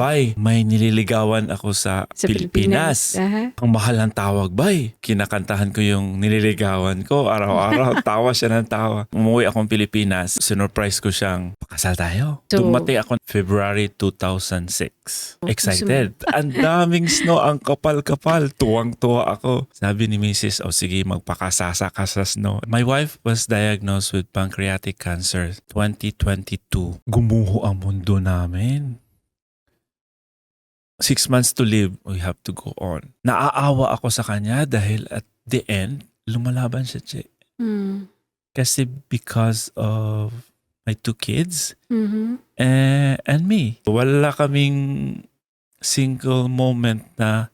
Bay, may nililigawan ako sa Pilipinas. Ang mahal ng tawag, Bay. Kinakantahan ko yung nililigawan ko. Araw-araw, tawa siya ng tawa. Umuwi akong Pilipinas. Sinurprise ko siyang, pakasal tayo. So, Dumating ako February 2006. Excited. Ang daming snow, ang kapal-kapal. Tuwang-tuwa ako. Sabi ni Mrs., sige, magpakasasa ka sa snow. My wife was diagnosed with pancreatic cancer 2022. Gumuho ang mundo namin. 6 months to live, we have to go on. Naaawa ako sa kanya dahil at the end, lumalaban siya, Che. Kasi because of my 2 kids and me. Wala kaming single moment na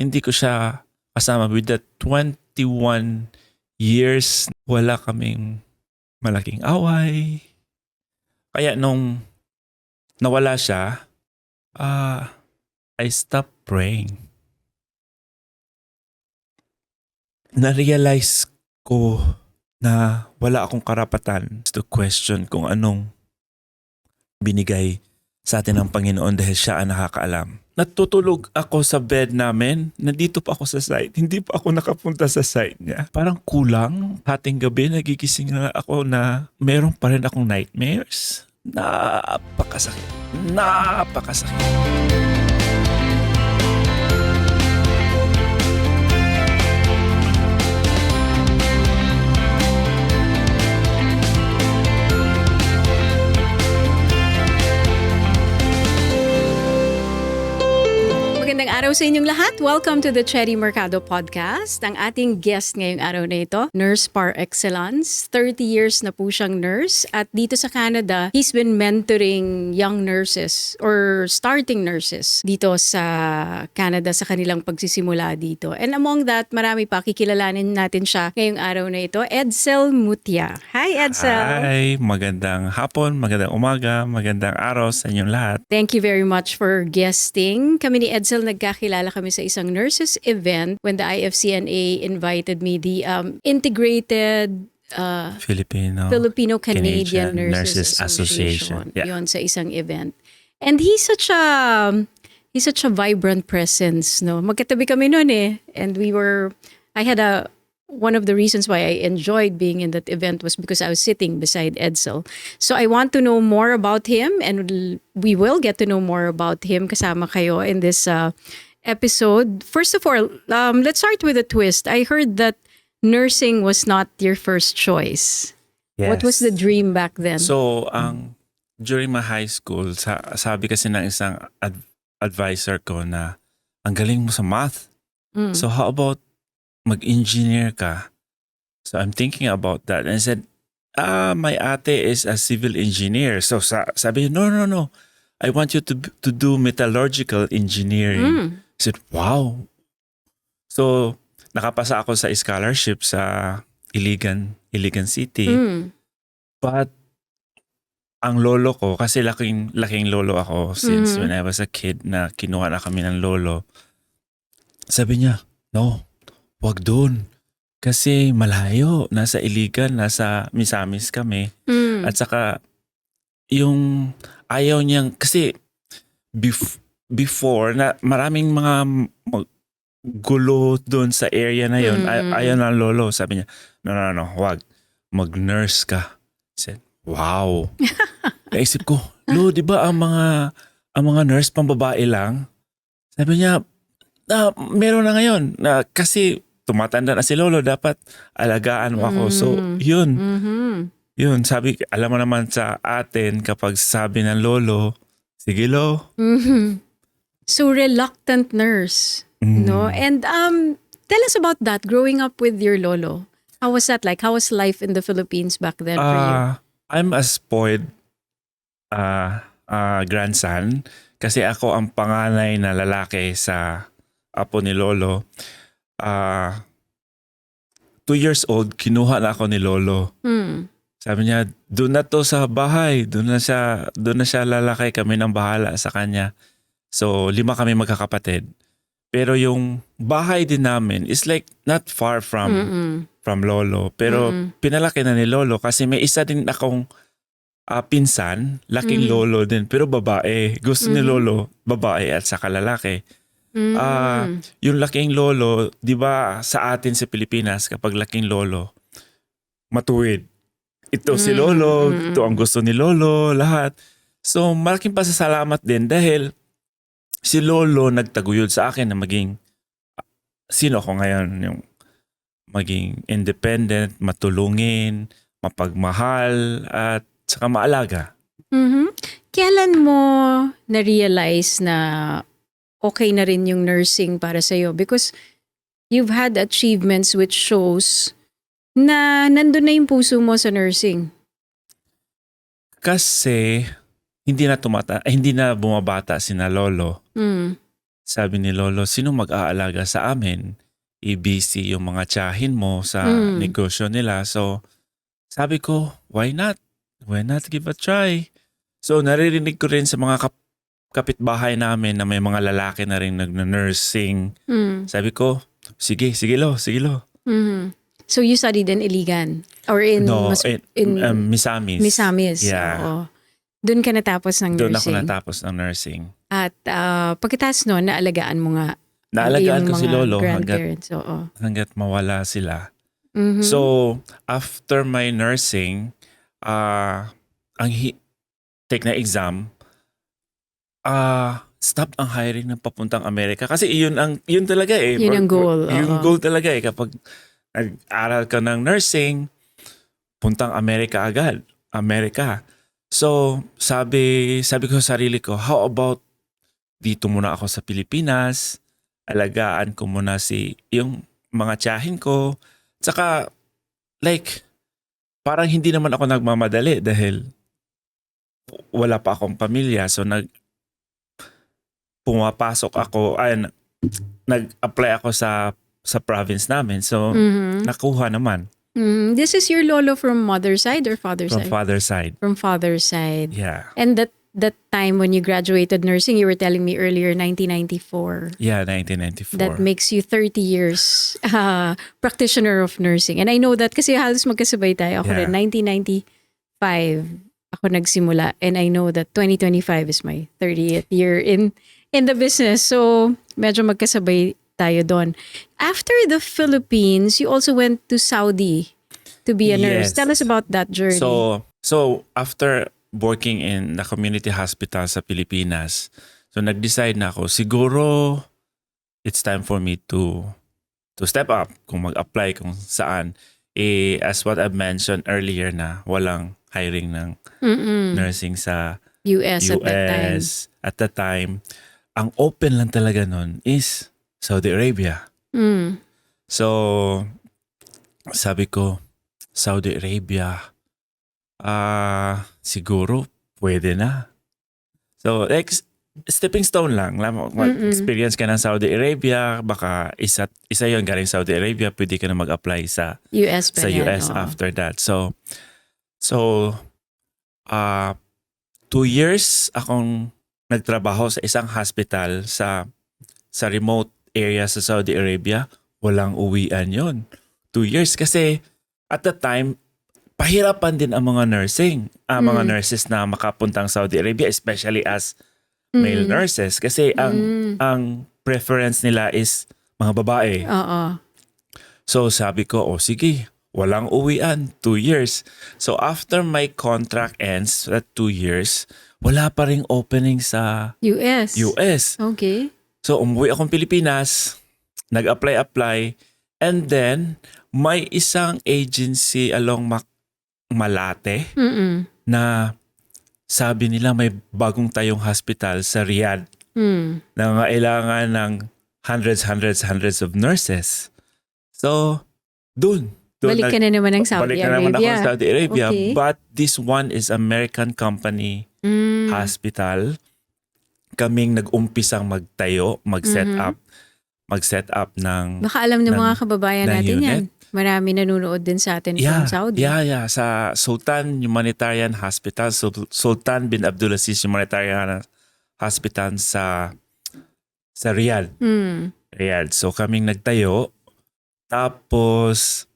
hindi ko siya kasama. With the 21 years, wala kaming malaking away. Kaya nung nawala siya, I stopped praying. Na-realize ko na wala akong karapatan to question kung anong binigay sa atin ng Panginoon dahil siya ang nakakaalam. Natutulog ako sa bed namin, nandito pa ako sa site, hindi pa ako nakapunta sa site niya. Parang kulang, hating gabi nagigising na ako na meron pa rin akong nightmares. Napakasakit. Magandang araw sa inyong lahat. Welcome to the Cherry Mercado Podcast. Ang ating guest ngayong araw na ito, nurse par excellence. 30 years na po siyang nurse. At dito sa Canada, he's been mentoring young nurses or starting nurses dito sa Canada sa kanilang pagsisimula dito. And among that, marami pa. Kikilalanin natin siya ngayong araw na ito. Edsel Mutia. Hi, Edsel. Hi, magandang hapon, magandang umaga, magandang araw sa inyong lahat. Thank you very much for guesting. Kami ni Edsel nagkakilala kami sa isang nurses event when the IFCNA invited me, the integrated Filipino-Canadian Nurses Association. Yeah. Yon sa isang event. And he's such a vibrant presence, no. Magkatabi kami noon eh. And one of the reasons why I enjoyed being in that event was because I was sitting beside Edsel. So I want to know more about him, and we will get to know more about him kasama kayo in this episode. First of all, let's start with a twist. I heard that nursing was not your first choice. Yes. What was the dream back then? So, during my high school, sabi kasi ng isang advisor ko na ang galing mo sa math. So how about mag-engineer ka? So I'm thinking about that. And I said, my ate is a civil engineer. So sabi niya, no. I want you to do metallurgical engineering. I said, wow. So nakapasa ako sa scholarship sa Iligan City. But ang lolo ko, kasi laking lolo ako since when I was a kid na kinuha na kami ng lolo. Sabi niya, no, wag doon. Kasi malayo. Nasa Iligan, nasa Misamis kami. At saka, yung ayaw niyang, kasi before, na maraming mga gulo doon sa area na yun. Ayaw ng lolo. Sabi niya, no, wag. Mag-nurse ka. I said, wow. Naisip ko, lo, di ba ang mga nurse pambabae lang? Sabi niya, meron na ngayon. Kasi tumatanda na si lolo, dapat alagaan mo ako. So, yun. Yun, sabi, alam mo naman sa atin, kapag sabi ng lolo, sige lo. So, reluctant nurse, no? And tell us about that, growing up with your lolo. How was that like? How was life in the Philippines back then for you? I'm a spoiled grandson kasi ako ang panganay na lalaki sa apo ni lolo. 2 years old, kinuha na ako ni lolo. Sabi niya, doon na to sa bahay. Doon na siya lalaki. Kami nang bahala sa kanya. So, 5 kami magkakapatid. Pero yung bahay din namin is like not far from lolo. Pero pinalaki na ni lolo kasi may isa din akong pinsan, laking lolo din, pero babae. Gusto ni lolo, babae at saka lalaki. Yung laking lolo, di ba sa atin sa Pilipinas, kapag laking lolo, matuwid. Ito si lolo, ito ang gusto ni lolo, lahat. So malaking pasasalamat din dahil si lolo nagtaguyod sa akin na maging sino ako ngayon, yung maging independent, matulungin, mapagmahal, at saka maalaga. Kailan mo na-realize na okay na rin yung nursing para sa'yo? Because you've had achievements which shows na nandun na yung puso mo sa nursing. Kasi hindi na bumabata sina lolo. Sabi ni lolo, sino mag-aalaga sa amin? I-busy yung mga tiyahin mo sa negosyo nila. So sabi ko, why not? Why not give a try? So naririnig ko rin sa mga kapitbahay namin na may mga lalaki na rin nag-nursing. Sabi ko, sige lo. So you studied in Iligan? Or in Misamis. Misamis. Yeah. Oo. Doon ka natapos ng Doon nursing? ako natapos ng nursing. At pagkatapos noon, naalagaan mo nga Naalagaan yung ko si mga lolo grandparents. Oo. hanggat mawala sila. So, after my nursing, take na exam, stop ang hiring ng papuntang Amerika. Kasi yun talaga eh. Yun ang goal. Yung goal talaga eh. Kapag nag-aral ka ng nursing, puntang Amerika agad. Amerika. So, sabi ko sa sarili ko, how about dito muna ako sa Pilipinas, alagaan ko muna yung mga tiyahin ko. Tsaka, parang hindi naman ako nagmamadali dahil wala pa akong pamilya. So, nag-apply ako sa province namin. So, nakuha naman. This is your lolo from mother's side or father's From side? father's side. From father's side. Yeah. And that time when you graduated nursing, you were telling me earlier, 1994. Yeah, 1994. That makes you 30 years practitioner of nursing. And I know that kasi halos magkasabay tayo. Ako Yeah. rin, 1995 ako nagsimula. And I know that 2025 is my 30th year in the business. So medyo magkasabay tayo doon. After the Philippines, you also went to Saudi to be a nurse. Yes. Tell us about that journey. So after working in the community hospital sa Pilipinas, so nag-decide na ako, siguro it's time for me to step up, kung mag-apply kung saan. As what I've mentioned earlier na walang hiring ng nursing sa US at that time. At that time, ang open lang talaga nun is Saudi Arabia. So, sabi ko, Saudi Arabia, siguro pwede na. So, stepping stone lang. Mag-experience ka ng Saudi Arabia, baka isa yun galing Saudi Arabia, pwede ka na mag-apply sa US pa sa yan, US oo. after that. So 2 years akong nagtrabaho sa isang hospital sa remote area sa Saudi Arabia. Walang uwian yon. 2 years kasi at the time pahirapan din ang mga mga nurses na makapuntang Saudi Arabia, especially as male nurses kasi ang preference nila is mga babae. Oo. So sabi ko, sige, walang uwian, 2 years. So after my contract ends at 2 years, wala pa ring opening sa US. US. Okay. So umuwi akong Pilipinas, nag-apply, and then may isang agency along Malate na sabi nila may bagong tayong hospital sa Riyadh na ngailangan ng hundreds of nurses. So, Balik ka na naman ng Saudi balik na naman ako Arabia. ng Saudi Arabia. Okay. But this one is American company hospital. Kaming nag-umpisang magtayo, mag-set up ng Baka alam ng mga kababayan ng natin unit. yan. Marami nanonood din sa atin from Saudi. Yeah. Sa Sultan Humanitarian Hospital, Sultan bin Abdulaziz Humanitarian Hospital sa Riyadh. Riyadh. So kaming nagtayo. Tapos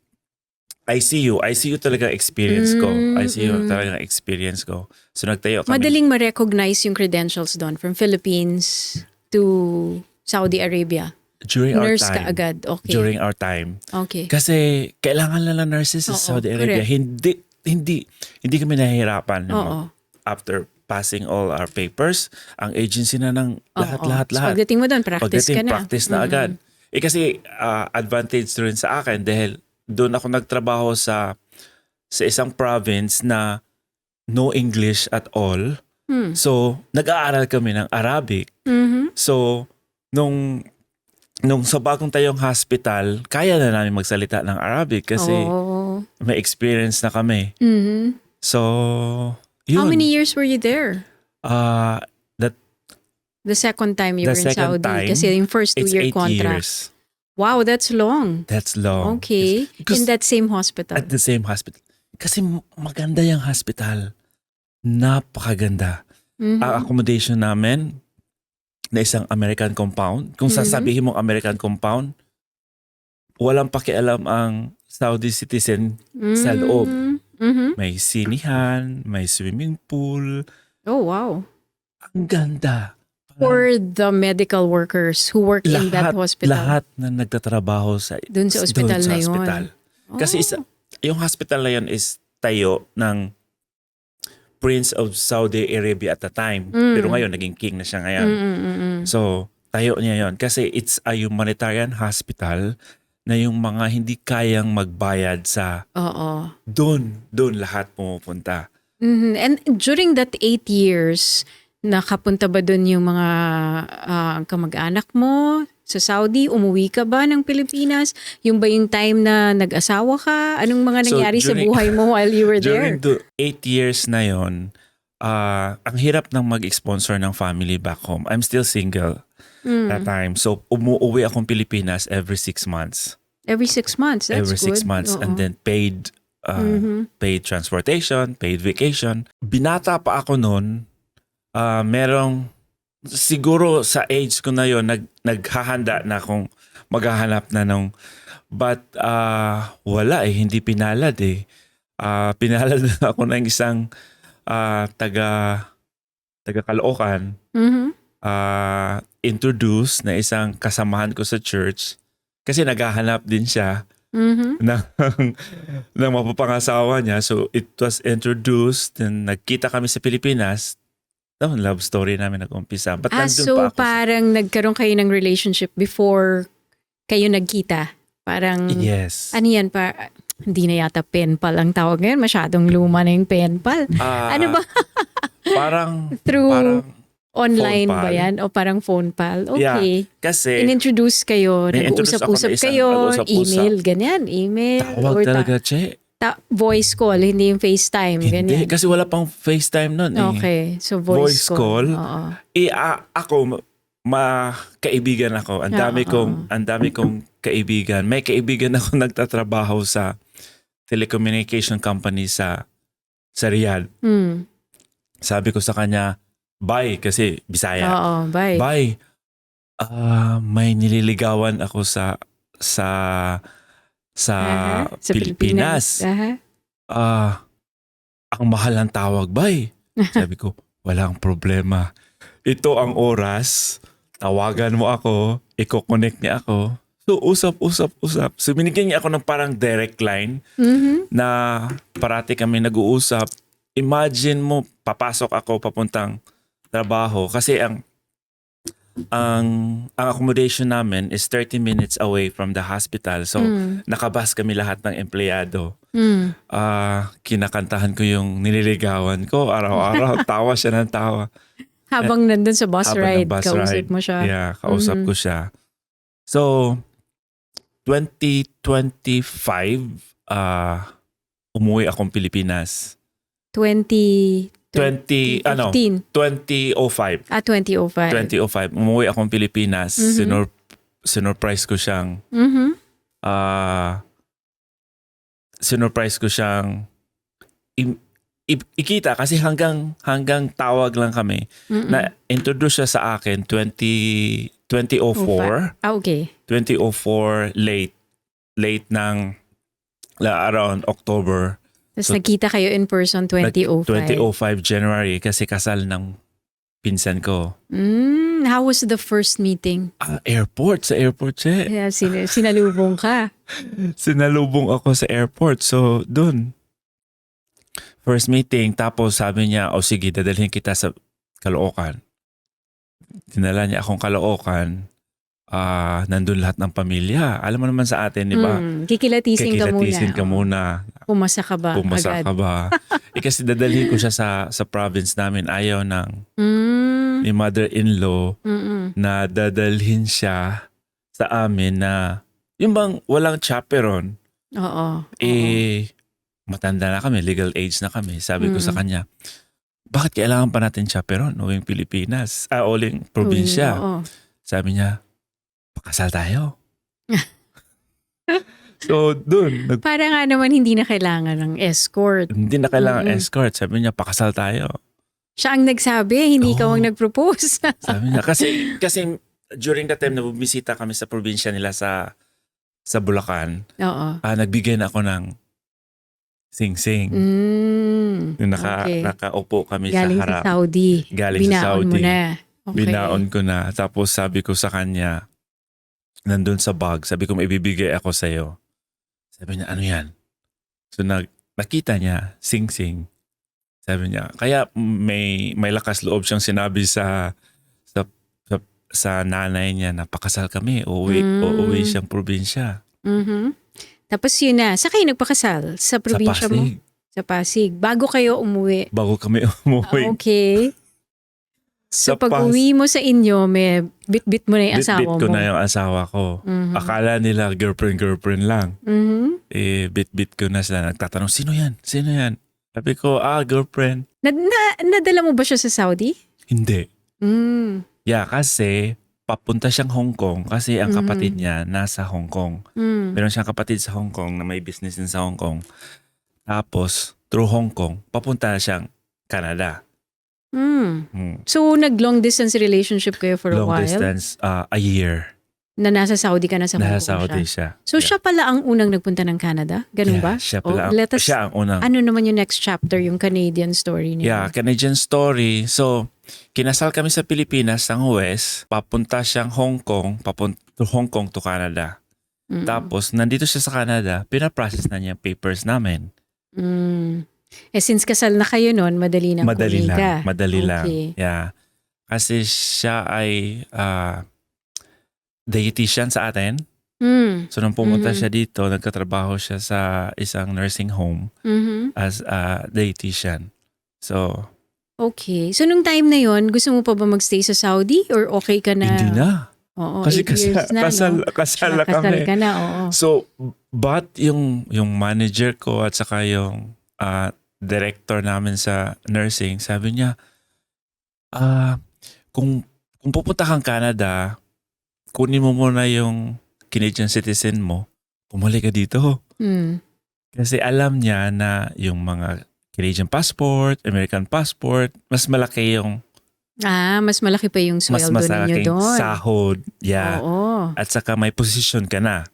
ICU talaga experience ko. ICU talaga experience ko. So nagtayo kami. Madaling ma-recognize yung credentials doon from Philippines to Saudi Arabia. During our Nurse time. ka agad. Okay. During our time. Okay. Kasi kailangan lang nurses sa Oo, Saudi Arabia. correct. Hindi kami nahihirapan. Oo. After passing all our papers, ang agency na ng lahat. So, pagdating mo doon, practice ka na. Practice na agad. Kasi advantage rin sa akin dahil doon ako nagtrabaho sa isang province na no English at all. So, nag-aaral kami ng Arabic. So, nung sa bagong tayong hospital, kaya na namin magsalita ng Arabic kasi may experience na kami. So, yun. How many years were you there? The second time you were in Saudi? Kasi yung first 2-year it's 8 contract. years. Wow, that's long. That's long. Okay. Because In that same hospital. At the same hospital. Kasi maganda yung hospital. Napakaganda. Ang accommodation namin na isang American compound. Kung sasabihin mong American compound, walang pakialam ang Saudi citizen sa loob. May sinihan, may swimming pool. Oh, wow. Ang ganda. For the medical workers who work in that hospital. Lahat na nagtatrabaho Dun sa ospital na yun. hospital. Kasi yung hospital na yun is tayo ng Prince of Saudi Arabia at the time. Pero ngayon, naging king na siya ngayon. So, tayo niya yun. Kasi it's a humanitarian hospital na yung mga hindi kayang magbayad sa doon lahat pumupunta. And during that 8 years, nakapunta ba doon yung mga kamag-anak mo sa Saudi? Umuwi ka ba ng Pilipinas? Yung ba yung time na nag-asawa ka? Anong mga nangyari sa buhay mo while you were there? During the 8 years na yon, ang hirap ng mag-sponsor ng family back home. I'm still single that time. So, umuwi akong Pilipinas every 6 months. Every 6 months? That's every good. 6 months. And then paid transportation, paid vacation. Binata pa ako noon. Merong siguro sa age ko na yon naghahanda na akong maghahanap na nung but wala hindi pinalad pinalad na ako ng isang taga Caloocan introduce na isang kasamahan ko sa church kasi naghahanap din siya ng mapapangasawa niya, so it was introduced and nagkita kami sa Pilipinas. Love story namin nag-umpisa. But so pa ako parang nagkaroon kayo ng relationship before kayo nagkita? Parang, yes. Ano yan pa? Hindi na yata pen pal ang tawag ngayon. Masyadong luma na yung pen pal. Ano ba? Parang online phone pal. ba yan? O parang phone pal? Okay. Yeah, kasi in-introduce kayo, nag-uusap-usap kayo, email, ganyan, email. Tawag talaga, Che. Voice call, hindi yung FaceTime, ganyan. Hindi, kasi wala pang FaceTime nun Okay, so voice call. Oo. Ako, kaibigan ako. Ang dami kong kaibigan. May kaibigan ako nagtatrabaho sa telecommunication company sa Riyadh. Sabi ko sa kanya, bye, kasi Bisaya. Oo, bye. Bye. May nililigawan ako sa Pilipinas. Ang mahal ng tawag, bye. Sabi ko, walang problema. Ito ang oras, tawagan mo ako, i-connect niya ako. So, usap. So, binigyan niya ako ng parang direct line na parati kami nag-uusap. Imagine mo, papasok ako papuntang trabaho kasi ang accommodation namin is 30 minutes away from the hospital. So, nakabas kami lahat ng empleyado. Kinakantahan ko yung nililigawan ko. Araw-araw, tawa siya ng tawa. Habang nandun sa bus ride, kausap mo siya. Yeah, kausap ko siya. So, 2025, umuwi akong Pilipinas. 2005. 2005. 2005. Umuwi akong Pilipinas. Sinurprise ko siyang ikita kasi hanggang tawag lang kami. Na introduce siya sa akin 2004. Okay. 2004 late ng around October. Tapos So, nagkita kayo in person 2005. 2005 January kasi kasal ng pinsan ko. How was the first meeting? Sa airport siya. Yeah, sinalubong ka. Sinalubong ako sa airport. So, dun. First meeting. Tapos sabi niya, sige, dadalhin kita sa Caloocan. Dinala niya akong Caloocan. Nandun lahat ng pamilya. Alam mo naman sa atin, di ba? Kikilatisin Kikilatisin ka muna. Pumasa ka ba Pumasa agad? ka ba? Kasi dadalhin ko siya sa province namin. Ayaw ni mother-in-law na dadalhin siya sa amin na yung bang walang chaperon. Oo. Matanda na kami, legal age na kami. Sabi ko sa kanya, bakit kailangan pa natin chaperon uwing Pilipinas? Uwing probinsya. Oo. Sabi niya, pakasal tayo. So, dun. Para nga naman hindi na kailangan ng escort. Hindi na kailangan escort. Sabi niya, pakasal tayo. Siya ang nagsabi, hindi ikaw ang nag-propose. Sabi niya, kasi during that time na bumisita kami sa probinsya nila sa Bulacan, Oo. nagbigay na ako ng sing-sing. Yung nakaupo kami Galing sa harap. sa Saudi. Galing Binaon sa Saudi. mo na. Okay. Binaon ko na. Tapos sabi ko sa kanya, nandun sa bag, sabi ko, maibibigay ako sa'yo. Sabi niya, ano yan? So nakita niya, sing-sing. Sabi niya, kaya may lakas loob siyang sinabi sa nanay niya na pakasal kami, uuwi siyang probinsya. Tapos yun na, sa kayo nagpakasal? Sa probinsya sa Pasig. mo? Sa Pasig. Bago kayo umuwi? Bago kami umuwi. Okay. So Sa pag uwi mo sa inyo, may bit-bit mo na yung asawa Bit-bit ko mo. na yung asawa ko. Akala nila girlfriend lang. Bit-bit ko na sila. Nagtatanong, sino yan? Sino yan? Sabi ko, girlfriend. Nadala mo ba siya sa Saudi? Hindi. Mm. Kasi papunta siyang Hong Kong kasi ang kapatid niya nasa Hong Kong. Meron siyang kapatid sa Hong Kong na may business din sa Hong Kong. Tapos, through Hong Kong, papunta siyang Canada. So, nag-long distance relationship kayo for a Long while? distance, a year. Na nasa Saudi ka na sa Hong Nasa Kong Saudi siya? siya. So, siya pala ang unang nagpunta ng Canada? Ganun ba? Siya Oh, pala. let us- Siya ang unang. Ano naman yung next chapter, yung Canadian story niya? Canadian story. So, kinasal kami sa Pilipinas, ang West. Papunta siyang Hong Kong, Hong Kong to Canada. Tapos, nandito siya sa Canada, pinaprocess na niya yung papers namin. Since kasal na kayo noon, madali nang Madali kumita. lang. Madali lang. Okay. Yeah. Kasi siya ay dietitian sa atin. So, nung pumunta siya dito, nagkatrabaho siya sa isang nursing home as a dietitian. So, Okay. So, nung time na yon, gusto mo pa ba magstay sa Saudi? Or okay ka na? hindi na. Oo, Kasi 8 years na, no? kasal na Kasal kami. ka na, oo. So, but yung manager ko at saka yung director namin sa nursing, sabi niya, kung pupunta kang Canada, kunin mo muna yung Canadian citizen mo, pumalik ka dito. Kasi alam niya na yung mga Canadian passport, American passport, mas malaki yung Mas malaki pa yung mas sweldo ninyo malaking doon. sahod. Yeah. Oo. At saka may position ka na.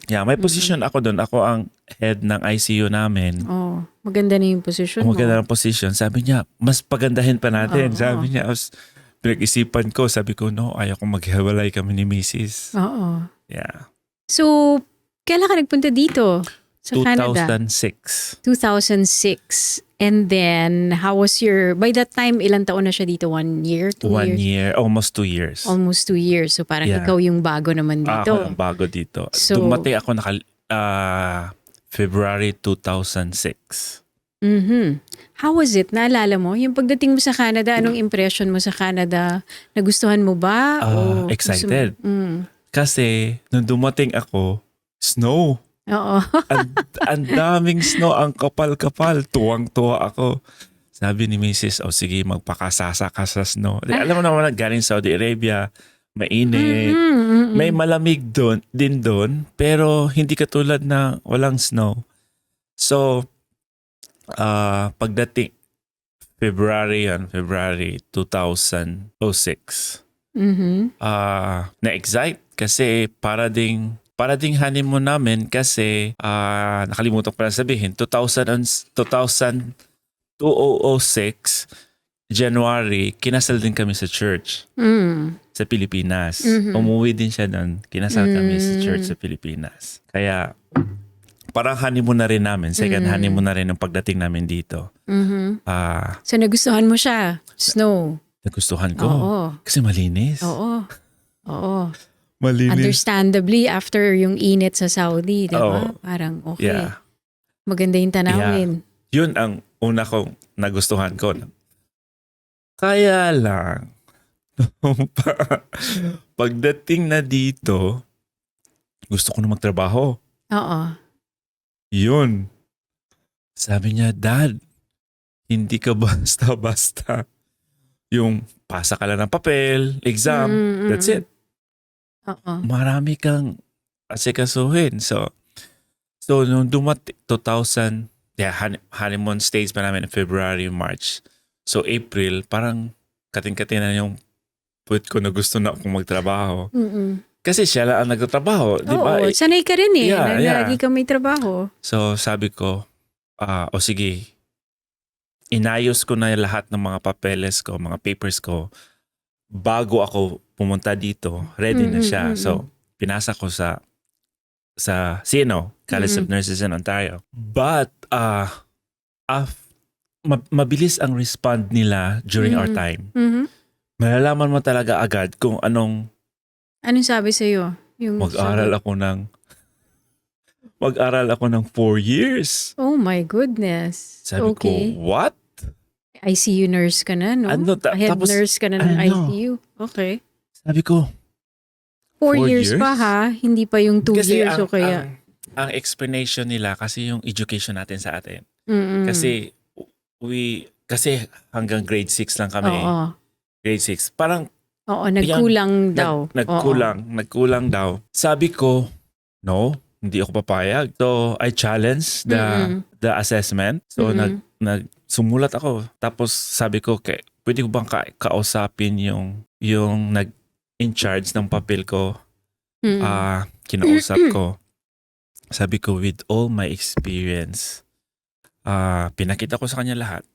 Yeah, may position ako doon. Ako ang head ng ICU namin. Oh, maganda na yung position mo. Maganda ng position. Sabi niya, mas pagandahin pa natin. Oo. Sabi niya, pinag-isipan ko, sabi ko, no, ayaw kong maghiwalay kami ni Mrs. Oo. Yeah. So, kailan ka nagpunta dito? Sa Canada? 2006. 2006. And then, how was by that time, ilang taon na siya dito? 1 year? 2 1 years? year, almost 2 years. Almost 2 years. So, parang Yeah. ikaw yung bago naman dito. Ako ang bago dito. So- Dumating ako February 2006. How was it? Naalala mo? Yung pagdating mo sa Canada, anong impression mo sa Canada? Nagustuhan mo ba? O Excited. gusto mo- Kasi, nung dumating ako, snow. Oo. Ang daming snow, ang kapal-kapal. Tuwang-tuwa ako. Sabi ni Mrs., sige, magpakasasa ka sa snow. Alam mo naman na galing Saudi Arabia, mainit. May malamig din doon, pero hindi katulad na walang snow. So, pagdating February 2006, na-excite kasi para ding parating honeymoon namin kasi nakalimutan ko pala sabihin 2006 January kinasal din kami sa church sa Pilipinas. Umuwi din siya doon. Kinasal kami sa church sa Pilipinas. Kaya parang honeymoon na rin namin. Second honeymoon na rin ng pagdating namin dito. So nagustuhan mo siya? Snow? Nagustuhan ko. Oo. Kasi malinis. Oo. Malinis. Understandably, after yung init sa Saudi, di ba? Oo. Parang okay. Yeah. Maganda yung tanawin. Yun ang una kong nagustuhan ko. Kaya lang, pagdating na dito, gusto ko na magtrabaho. Oo. Yun. Sabi niya, Dad, hindi ka basta-basta. Yung pasa ka lang ng papel, exam, that's it. Oo. Marami kang asikasuhin. So nung dumating 2000, honeymoon stays pa namin in February, March. So April, parang kating-kating na yung puwet ko na gusto na akong magtrabaho. Kasi siya lang ang nagtatrabaho, di ba? Oo, sanay ka rin Yeah. Lagi ka may trabaho. So sabi ko, o sige, inayos ko na lahat ng mga papeles ko, mga papers ko, bago ako pumunta dito, ready na siya. So pinasa ko sa CNO, College of Nurses in Ontario. But mabilis ang respond nila during our time. Malalaman mo talaga agad kung anong sabi sa'yo? Yung mag-aral ako ng 4 years. Oh my goodness. Sabi ko, what? ICU nurse ka na, no? Ano, Head tapos, nurse ka na ng ano? ICU. Okay. Sabi ko, 4 4 years years? pa ha? Hindi pa yung 2 kasi years o kaya? ang explanation nila kasi yung education natin sa atin. Kasi hanggang grade 6 lang kami. Oo. Grade 6. Parang Oo, nagkulang daw. Nagkulang daw. Sabi ko, no, hindi ako papayag. So, I challenged the assessment. So, sumulat ako. Tapos, sabi ko, pwede ko bang kausapin yung nag-in charge ng papel ko? Kinausap ko. Sabi ko, with all my experience, pinakita ko sa kanya lahat.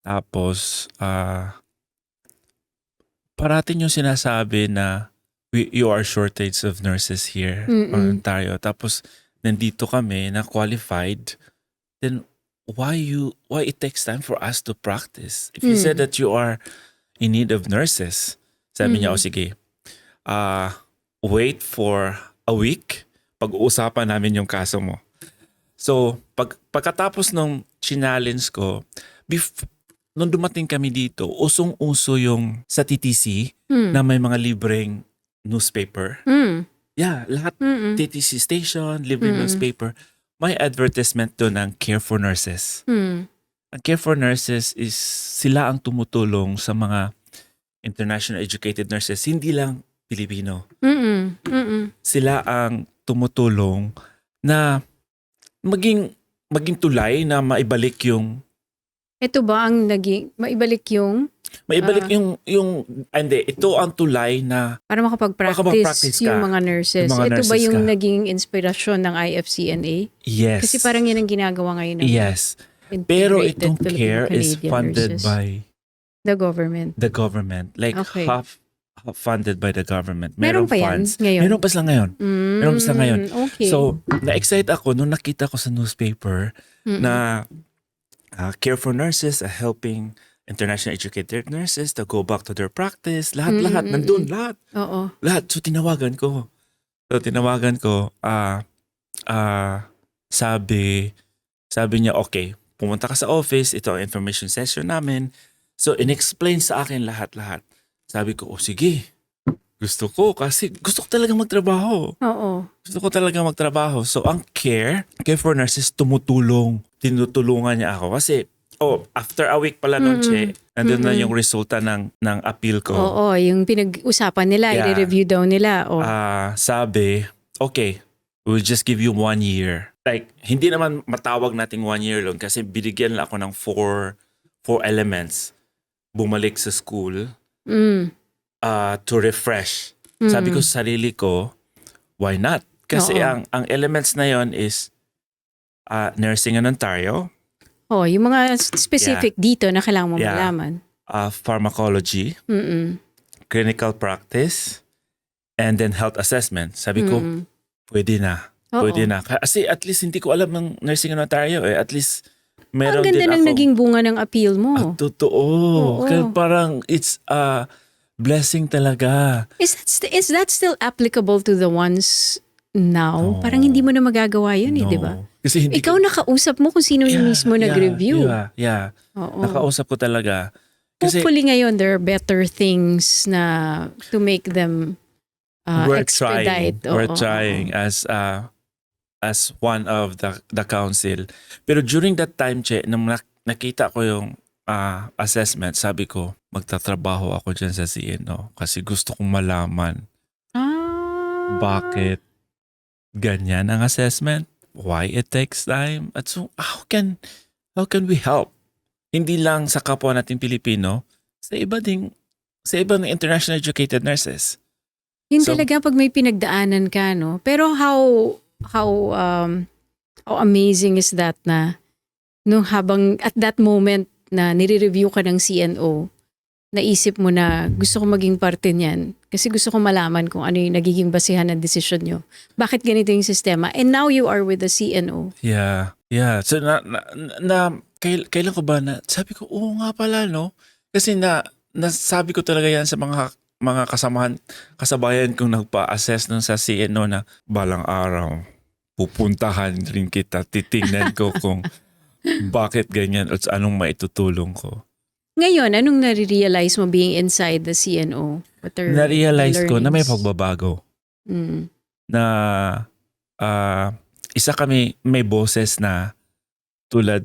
Tapos, parating yung sinasabi na you are shortage of nurses here in Ontario. Tapos, nandito kami na qualified. Then, why it takes time for us to practice? If you said that you are in need of nurses, sabi niya, sige, wait for a week, pag-uusapan namin yung kaso mo. So, pagkatapos nung challenge ko, nung dumating kami dito, usong-uso yung sa TTC na may mga libreng newspaper. Yeah, lahat TTC station, libreng newspaper. May advertisement doon ng Care for Nurses. Ang Care for Nurses is sila ang tumutulong sa mga international educated nurses, hindi lang Pilipino. Sila ang tumutulong na maging tulay na maibalik yung ito ba ang maibalik yung ito ang tulay na para makapag-practice yung mga nurses. Ito ba yung naging inspirasyon ng IFCNA? Yes. Kasi parang yan ang ginagawa ngayon. Yes. Pero itong care is funded by the government. The government. Like half funded by the government. Meron pa funds. Yan ngayon? Meron pa sila ngayon. Meron pa sila ngayon. Okay. So, na-excite ako nung nakita ko sa newspaper na Care for Nurses are helping international educated nurses to go back to their practice. Lahat. Nandun, lahat. Oo. Lahat. So, tinawagan ko. Sabi niya, okay, pumunta ka sa office. Ito ang information session namin. So, in-explain sa akin lahat. Sabi ko, sige. Gusto ko kasi gusto ko talaga magtrabaho. Oo. Gusto ko talaga magtrabaho. So, ang Care for Nurses tinutulungan niya ako. Kasi, after a week pala nun, nandun na yung resulta ng appeal ko. Oo, yung pinag-usapan nila, i-review daw nila. Sabi, okay, we'll just give you 1 year. Like, hindi naman matawag nating 1 year long kasi binigyan lang ako ng 4 elements. Bumalik sa school to refresh. Sabi ko sa sarili ko, why not? Kasi Oo. ang elements na yon is nursing in Ontario, Oh, yung mga specific dito na kailangan mo Yeah. malaman. Pharmacology, Mm-mm. clinical practice, and then health assessment. Sabi ko, Mm-mm. pwede na. Oo. Pwede na. Kasi at least hindi ko alam ng nursing in Ontario eh. At least Ang meron ganda din ng ako. naging bunga ng appeal mo. Totoo. Oo. Kaya parang it's a blessing talaga. Is that still applicable to the ones now? No. Parang hindi mo na magagawa yun eh, No. di ba? Kasi hindi Ikaw nakausap mo kung sino yung mismo nag-review. Yeah. Oo. Nakausap ko talaga. Kasi Hopefully ngayon there are better things na to make them we're expedite. trying. We're Oo. trying as one of the council. Pero during that time, Che, nung nakita ko yung assessment, sabi ko, magtatrabaho ako dyan sa CNO kasi gusto kong malaman bakit ganyan ang assessment, why it takes time, at so how can we help? Hindi lang sa kapwa nating Pilipino, sa ibang international educated nurses. Yun So- talaga pag may pinagdaanan ka, no? Pero how amazing is that na nung habang at that moment na nire-review ka ng CNO, naisip mo na gusto ko maging parte niyan kasi gusto ko malaman kung ano yung nagiging basihan ng desisyon nyo. Bakit ganito yung sistema? And now you are with the CNO. Yeah. So kailan ko ba na sabi ko, oo nga pala, no? Kasi nasabi ko talaga yan sa mga kasabayan kong nagpa-assess nun sa CNO na balang araw pupuntahan rin kita, titingnan ko kung bakit ganyan at anong maitutulong ko. Ngayon, anong nare-realize mo being inside the CNO? What are Na-realize ko na may learnings? pagbabago. Mm. Na isa kami, may boses na tulad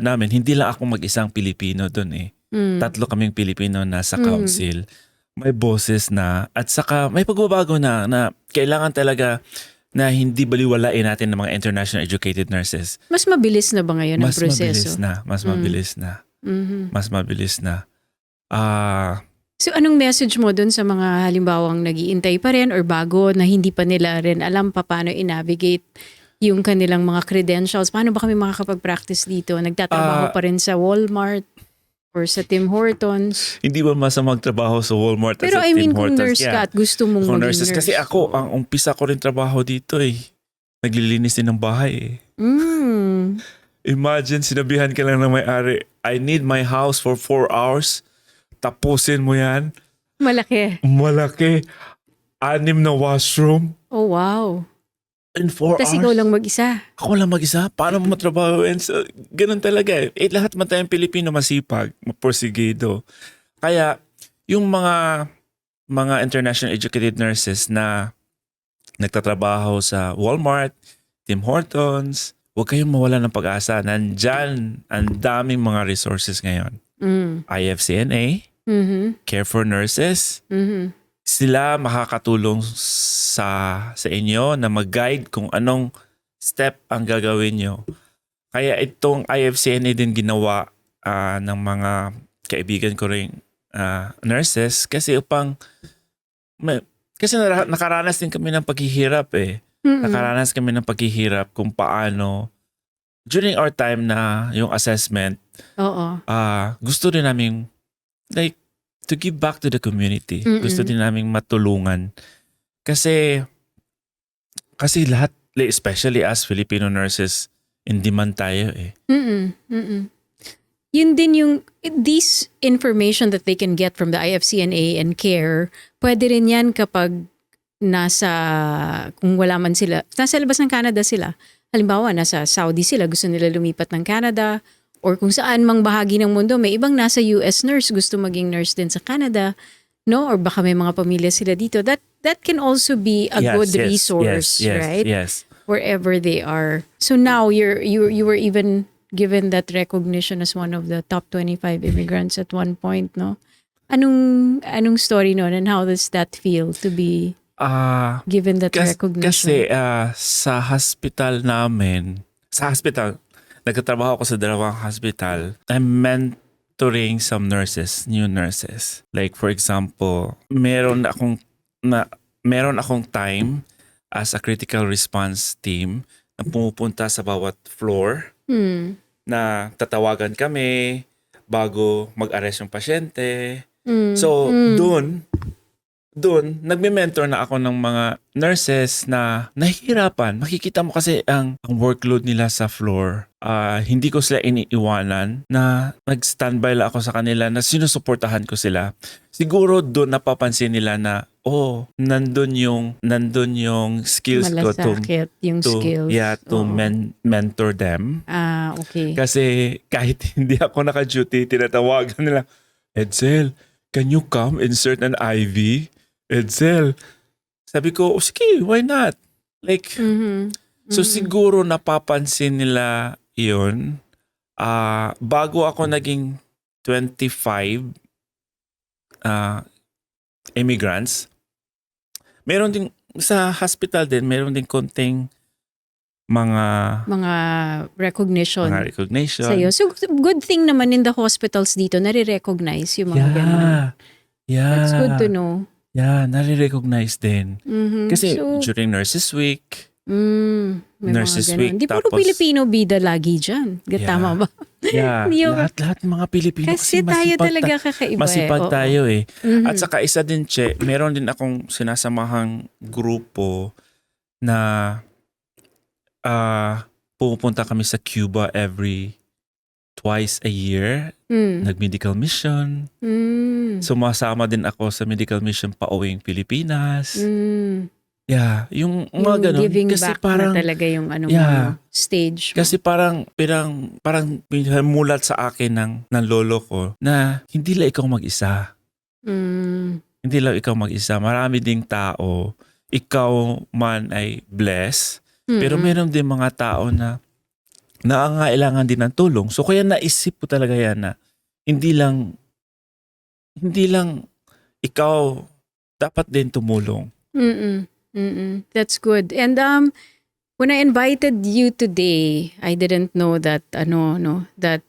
namin, hindi lang ako mag-isang Pilipino doon eh. Mm. Tatlo kaming Pilipino na sa council. May boses na at saka may pagbabago na kailangan talaga na hindi baliwalain natin ng mga international educated nurses. Mas mabilis na ba ngayon ang proseso? Mas mabilis na. Mhm. Mas mabilis na. So anong message mo dun sa mga halimbawang nag-iintay pa rin or bago na hindi pa nila rin alam paano i-navigate yung kanilang mga credentials? Paano ba kami makakapag-practice dito? Nagtatrabaho pa rin sa Walmart or sa Tim Hortons? Hindi ba masama magtrabaho sa Walmart at Pero sa I Tim mean kung Hortons? nurse ka at gusto mong Kung maging nurses. nurse. Kasi ako, ang umpisa ko rin trabaho dito eh. Naglilinis din ng bahay eh. Mm. Imagine, sinabihan ka lang ng may-ari, I need my house for 4 hours. Tapusin mo yan. Malaki. Malaki. 6 na washroom. Oh wow. In 4 Tapos hours. ikaw lang mag-isa. Ako lang mag-isa. Paano mo matrabaho? And so, ganun talaga eh. Lahat man tayong Pilipino masipag, maporsigido. Kaya, yung mga international educated nurses na nagtatrabaho sa Walmart, Tim Hortons, huwag kayong mawala ng pag-asa. Nandyan ang daming mga resources ngayon. Mm. IFCNA, Mhm. Care for Nurses, Mhm. sila makakatulong sa inyo na mag-guide kung anong step ang gagawin nyo. Kaya itong IFCNA din ginawa ng mga kaibigan ko rin nurses kasi kasi nakaranas din kami ng paghihirap eh. Mm-mm. Nakaranas kami ng paghihirap kung paano during our time na yung assessment, Oo. gusto din namin like to give back to the community. Mm-mm. Gusto din namin matulungan. Kasi lahat, especially as Filipino nurses, in demand tayo eh. Mm-mm. Mm-mm. Yun din yung, this information that they can get from the IFCNA and CARE, pwede rin yan kapag kung wala man sila, nasa labas ng Canada sila. Halimbawa, nasa Saudi sila, gusto nila lumipat ng Canada, or kung saan mang bahagi ng mundo, may ibang nasa US nurse, gusto maging nurse din sa Canada, no? Or baka may mga pamilya sila dito. That can also be a good resource, right? Yes. Wherever they are. So now you were even given that recognition as one of the top 25 immigrants at one point, no? Anong story noon and how does that feel to be given that recognition? Kasi sa hospital namin, nagtatrabaho ako sa dalawang hospital. I'm mentoring some nurses, new nurses. Like for example, meron akong time as a critical response team na pumupunta sa bawat floor na tatawagan kami bago mag-arrest yung pasyente. So, doon, nagme-mentor na ako ng mga nurses na nahihirapan. Makikita mo kasi ang workload nila sa floor. Hindi ko sila iniiwanan na nag-standby lang ako sa kanila na sinusuportahan ko sila. Siguro doon napapansin nila na nandun yung skills ko Malasakit yung skills. to mentor them. Okay. Kasi kahit hindi ako naka-duty, tinatawagan nila, Edsel, can you come insert an IV? Edsel. Sabi ko, sige, why not? Like, so siguro napapansin nila yun. Bago ako naging 25 immigrants, meron din sa hospital din, meron din konting mga recognition recognition. sa'yo. So, good thing naman in the hospitals dito, nare-recognize yung mga ganun. Yeah. That's good to know. Yeah, nare-recognize din. Kasi So, during Nurses Week, may Nurses mga Week, ganun. Di puro Pilipino bida lagi dyan. Tama ba? Yeah, lahat mga Pilipino Kasi tayo talaga kakaiba masipag Oo. tayo eh. At saka isa din, meron din akong sinasamahang grupo na pupunta kami sa Cuba twice a year. Nag-medical mission. Sumasama din ako sa medical mission pauwing Pilipinas. Yeah, yung mga ganun. Giving Kasi back parang, na talaga yung stage mo. kasi parang mulat sa akin ng lolo ko na hindi lang ikaw mag-isa. Hindi lang ikaw mag-isa. Marami ding tao. Ikaw man ay blessed. Pero meron din mga tao na nangangailangan din ng tulong. So kaya naisip ko talaga yan na hindi lang ikaw dapat din tumulong. That's good. And when I invited you today, I didn't know that that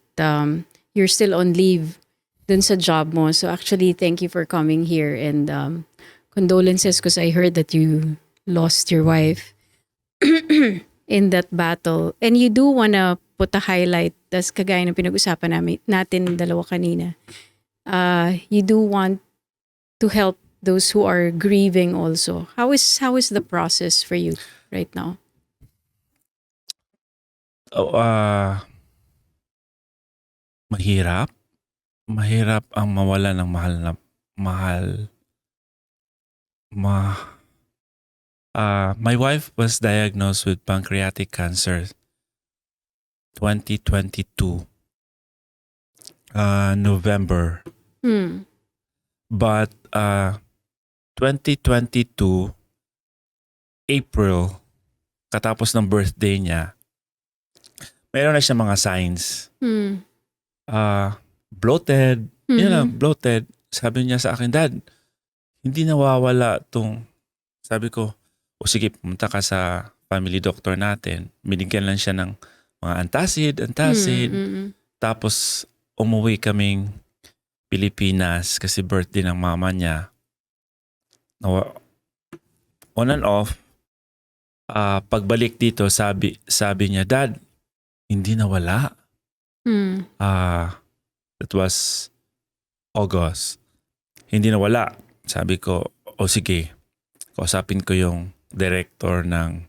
you're still on leave dun sa job mo. So actually, thank you for coming here and condolences because I heard that you lost your wife in that battle. And you do wanna put a highlight, tas kagaya ng pinag-usapan natin dalawa kanina. You do want to help those who are grieving also. How is the process for you right now? Mahirap. Mahirap ang mawala ng mahal. My wife was diagnosed with pancreatic cancer 2022 November. But 2022 April, katapos ng birthday niya, mayroon na siya mga signs. Bloated. Bloated. Sabi niya sa akin, Dad, hindi nawawala tong... Sabi ko, sige, pumunta ka sa family doctor natin. Binigyan lang siya ng mga antacid. Tapos, umuwi kaming Pilipinas kasi birthday ng mama niya. On and off, pagbalik dito, sabi niya, Dad, hindi nawala. That was August. Hindi nawala. Sabi ko, sige, kausapin ko yung director ng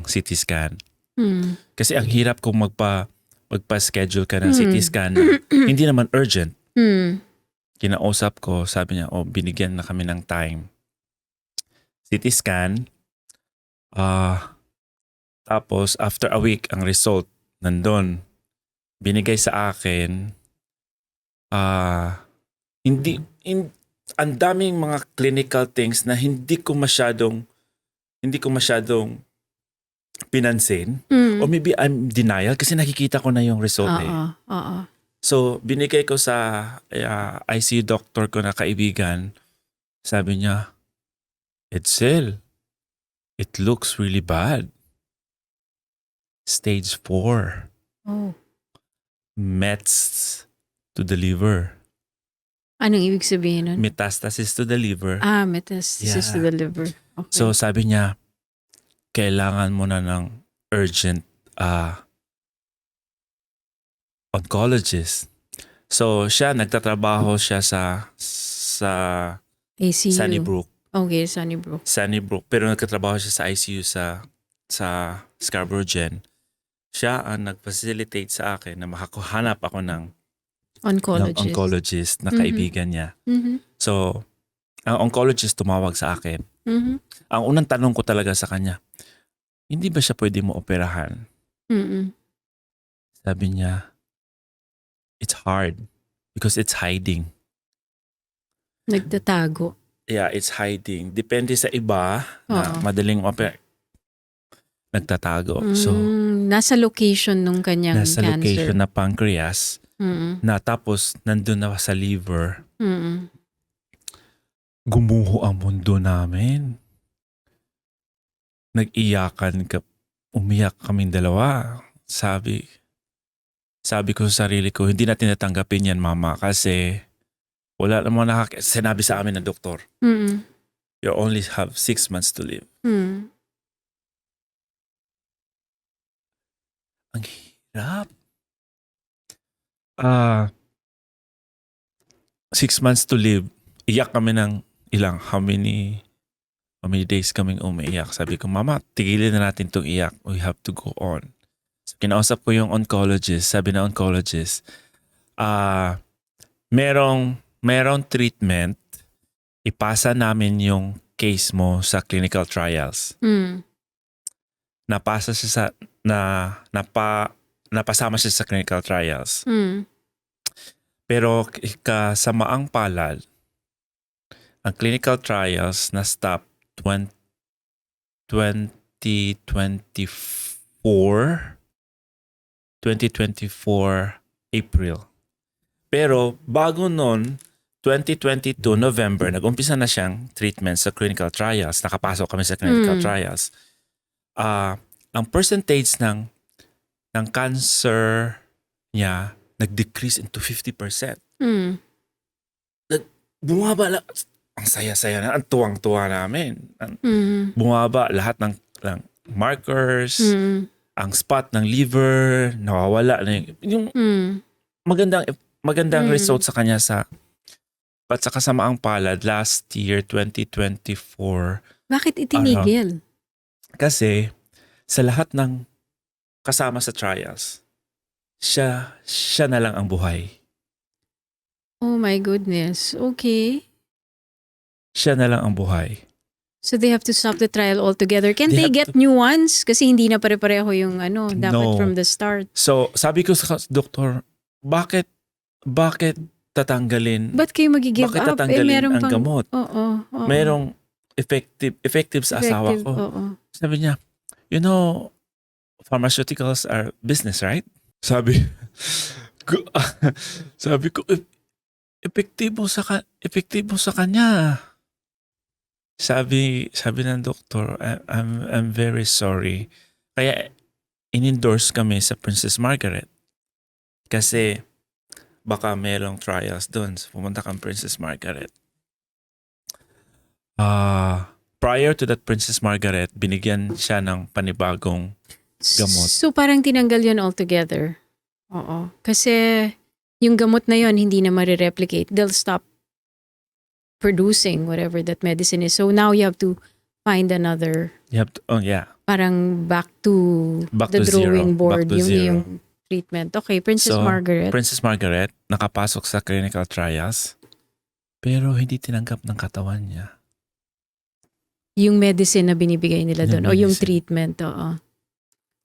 CT scan. Kasi ang hirap kung magpa-schedule ka ng CT scan na hindi naman urgent. Kinausap ko, sabi niya, binigyan na kami ng time. CT scan. Tapos after a week, ang result nandun. Binigay sa akin. Ang daming mga clinical things na hindi ko masyadong pinansin. Or maybe I'm denial kasi nakikita ko na yung result So, binigay ko sa ICU doctor ko na kaibigan. Sabi niya, Edsel, it looks really bad. Stage 4. Mets to the liver. Anong ibig sabihin nun? Metastasis to the liver. Metastasis to Yeah. the liver. Okay. So sabi niya, kailangan mo na ng urgent oncologist. So siya, nagtatrabaho siya sa ACU. Sunnybrook. Okay, Sunnybrook. Sunnybrook. Pero nagtatrabaho siya sa ICU sa Scarborough Gen. Siya ang nag-facilitate sa akin na makakuhanap ako ng oncologist na kaibigan niya. Mhm. So, ang oncologist tumawag sa akin. Mhm. Ang unang tanong ko talaga sa kanya, hindi ba siya pwede mo operahan? Mhm. Sabi niya, it's hard because it's hiding. Nagtatago. Yeah, it's hiding. Depende sa iba na Oo. madaling nagtatago. So, Nasa location nung kanyang nasa cancer. location na pancreas Mm-mm. na tapos nandun na sa liver. Mm-mm. Gumuho ang mundo namin. Umiyak kaming dalawa. Sabi ko sa sarili ko, hindi natin natanggapin yan, mama, kasi wala namang sinabi sa amin ng doktor, Mm-mm. you only have 6 months to live. Mm. Ang hirap. 6 months to live. Iyak kami ng how many days kaming umiiyak. Sabi ko, mama, tigilin na natin itong iyak. We have to go on. So, kinausap ko yung oncologist. Sabi na oncologist, merong treatment. Ipasa namin yung case mo sa clinical trials. Mm. Napasa siya napasama siya sa clinical trials. Mm. Pero kasamaang palad, ang clinical trials na stop 2024 April. Pero bago nun, 2022 November, nag-umpisa na siyang treatment sa clinical trials. Nakapasok kami sa clinical trials. Ang percentage ng cancer niya nag-decrease into 50%. Mm. Bumaba ang saya-saya na, ang tuwang-tuwa namin. Mm. Bumaba lahat ng markers, Mm. ang spot ng liver, nawawala na yung magandang result sa kanya but sa kasamaang palad last year 2024. Bakit itinigil? Kasi sa lahat ng kasama sa trials, siya na lang ang buhay. Oh my goodness. Okay. Siya na lang ang buhay. So they have to stop the trial altogether. Can They they have get new ones? Kasi hindi na pare-pareho yung dapat No. from the start. So, sabi ko sa doktor, bakit tatanggalin? Ba't kayo mag-give Bakit up? tatanggalin Meron ang pang... gamot? Oo. Merong effective sa asawa Effective, ko. Oo. Sabi niya, pharmaceuticals are business, right? Sabi ko, epektibo sa kanya. Sabi ng doktor, I'm very sorry. Kaya in-endorse kami sa Princess Margaret. Kasi baka merong trials doon. So, pumunta kang Princess Margaret. Prior to that Princess Margaret, binigyan siya ng panibagong gamot. So parang tinanggal yun altogether. Oo. Kasi yung gamot na yun hindi na ma-replicate. They'll stop producing whatever that medicine is. So now you have to find another, You have to, parang back to the to zero. drawing board. Back to zero. Yung treatment. Okay, Princess So, Margaret. Princess Margaret, nakapasok sa clinical trials, pero hindi tinanggap ng katawan niya. Yung medicine na binibigay nila Yung doon. O yung medicine. treatment. Oo.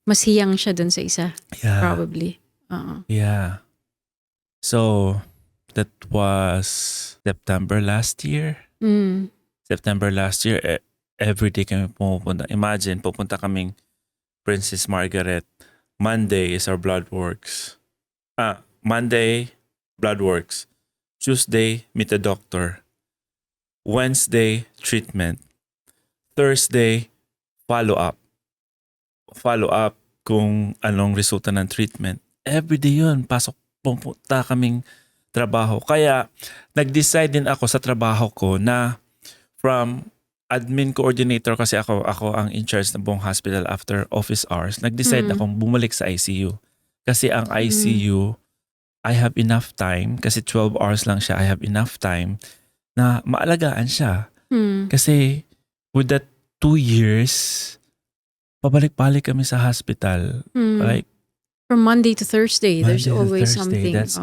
Mas hiyang siya doon sa isa. Yeah. Probably. Oo. Yeah. So, that was September last year. Mm. September last year, every day kami pumupunta. Imagine, pupunta kaming Princess Margaret. Monday is our blood works. Monday, blood works. Tuesday, meet the doctor. Wednesday, treatment. Thursday, follow-up. Follow-up kung anong resulta ng treatment. Every day yun, pupunta kaming trabaho. Kaya nag-decide din ako sa trabaho ko na from admin coordinator, kasi ako ang in charge ng buong hospital after office hours. Nag-decide akong bumalik sa ICU. Kasi ang ICU, I have enough time, kasi 12 hours lang siya, I have enough time na maalagaan siya. Kasi with that 2 years, pabalik-balik kami sa hospital. Like, from Monday to Thursday, there's Monday to always Thursday, something. that's-